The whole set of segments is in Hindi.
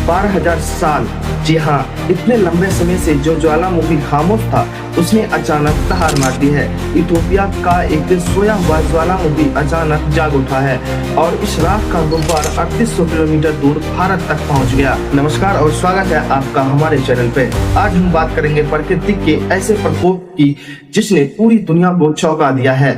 12,000 साल। जी हाँ, इतने लंबे समय से जो ज्वालामुखी खामोश था उसने अचानक दहाड़ मार दी है। इथोपिया का एक दिन सोया हुआ ज्वालामुखी अचानक जाग उठा है और इस राख का गुब्बार 3800 किलोमीटर दूर भारत तक पहुंच गया। नमस्कार और स्वागत है आपका हमारे चैनल पे। आज हम बात करेंगे प्रकृति के ऐसे प्रकोप की जिसने पूरी दुनिया को चौंका दिया है।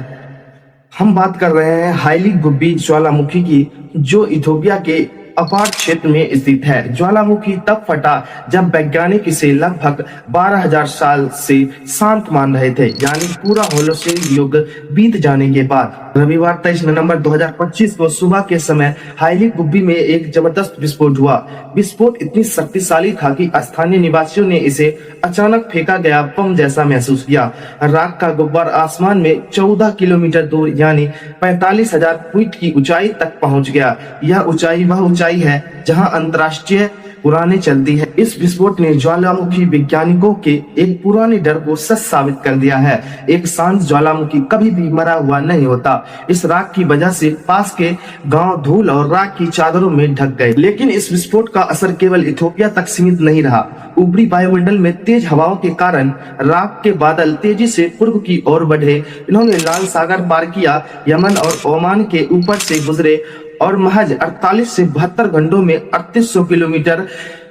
हम बात कर रहे हैं हाईली गुब्बी ज्वालामुखी की, जो इथोपिया के अपार क्षेत्र में स्थित है। ज्वालामुखी तब फटा जब वैज्ञानिक इसे लगभग 12,000 साल से शांत मान रहे थे, यानी पूरा होलोसीन युग बीत जाने के बाद। रविवार 23 नवंबर 2025 को सुबह के समय हाईली गुब्बी में एक जबरदस्त विस्फोट हुआ। विस्फोट इतनी शक्तिशाली था कि स्थानीय निवासियों ने इसे अचानक फेंका गया बम जैसा महसूस किया। राख का गुब्बार आसमान में 14 किलोमीटर दूर यानी 45,000 फीट की ऊंचाई तक पहुंच गया। यह ऊंचाई वह ऊंचाई है जहां अंतर्राष्ट्रीय उड़ानें चलती है। इस विस्फोट ने ज्वालामुखी वैज्ञानिकों के एक पुराने डर को सच साबित कर दिया है। एक शांत ज्वालामुखी कभी भी मरा हुआ नहीं होता। इस राख की वजह से पास के गांव धूल और राख की चादरों में ढक गए। लेकिन इस विस्फोट का असर केवल इथोपिया तक सीमित नहीं रहा। ऊपरी वायुमंडल में तेज हवाओं के कारण राख के बादल तेजी से पूर्व की ओर बढ़े। इन्होंने लाल सागर पार किया, यमन और ओमान के ऊपर से गुजरे और महज 48 से 72 घंटों में 3800 किलोमीटर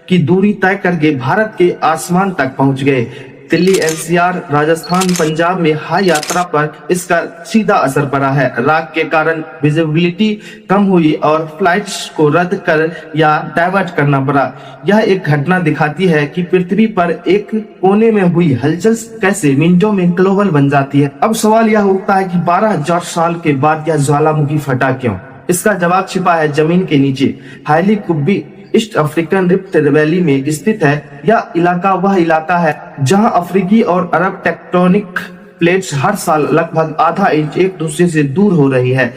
की दूरी तय करके भारत के आसमान तक पहुंच गए। दिल्ली, एनसीआर, राजस्थान, पंजाब में हवाई यात्रा पर इसका सीधा असर पड़ा है। राख के कारण विजिबिलिटी कम हुई और फ्लाइट्स को रद्द कर या डाइवर्ट करना पड़ा। यह एक घटना दिखाती है कि पृथ्वी पर एक कोने में हुई हलचल कैसे मिनटों में ग्लोबल बन जाती है। अब सवाल यह उठता है कि 12,000 साल के बाद यह ज्वालामुखी फटा क्यों? इसका जवाब छिपा है जमीन के नीचे। Highly Gubbi east African rift valley में स्थित है। यह इलाका वह इलाका है जहां अफ्रीकी और अरब टेक्टोनिक प्लेट्स हर साल लगभग आधा इंच एक दूसरे से दूर हो रही है।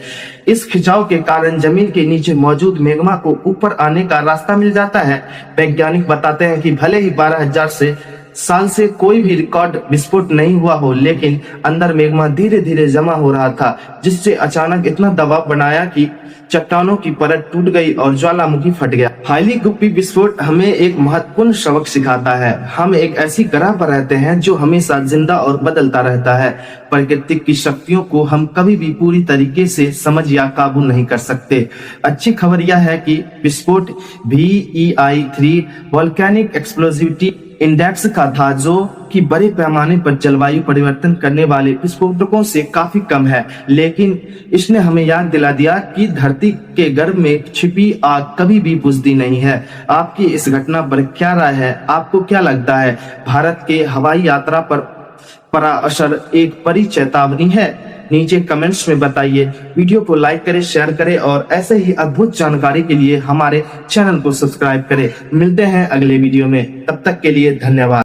इस खिंचाव के कारण जमीन के नीचे मौजूद मैग्मा को ऊपर आने का रास्ता मिल जाता है। वैज्ञानिक बताते हैं कि भले ही 12,000 साल से कोई भी रिकॉर्ड विस्फोट नहीं हुआ हो, लेकिन अंदर मैग्मा धीरे धीरे जमा हो रहा था, जिससे अचानक इतना दबाव बनाया कि चट्टानों की परत टूट गई और ज्वालामुखी फट गया। हाईली गुब्बी विस्फोट हमें एक महत्वपूर्ण सबक सिखाता है। हम एक ऐसी ग्रह पर रहते हैं जो हमेशा जिंदा और बदलता रहता है। प्रकृति की शक्तियों को हम कभी भी पूरी तरीके से समझ या काबू नहीं कर सकते। अच्छी खबर यह है कि विस्फोट VEI-3 वोल्केनिक एक्सप्लोसिविटी इंडेक्स का था, जो कि बड़े पैमाने पर जलवायु परिवर्तन करने वाले विस्फोटकों से काफी कम है। लेकिन इसने हमें याद दिला दिया कि धरती के गर्भ में छिपी आग कभी भी बुझती नहीं है। आपकी इस घटना पर क्या राय है? आपको क्या लगता है, भारत के हवाई यात्रा पर पड़ा असर एक बड़ी चेतावनी है? नीचे कमेंट्स में बताइए। वीडियो को लाइक करें, शेयर करें और ऐसे ही अद्भुत जानकारी के लिए हमारे चैनल को सब्सक्राइब करें। मिलते हैं अगले वीडियो में, तब तक के लिए धन्यवाद।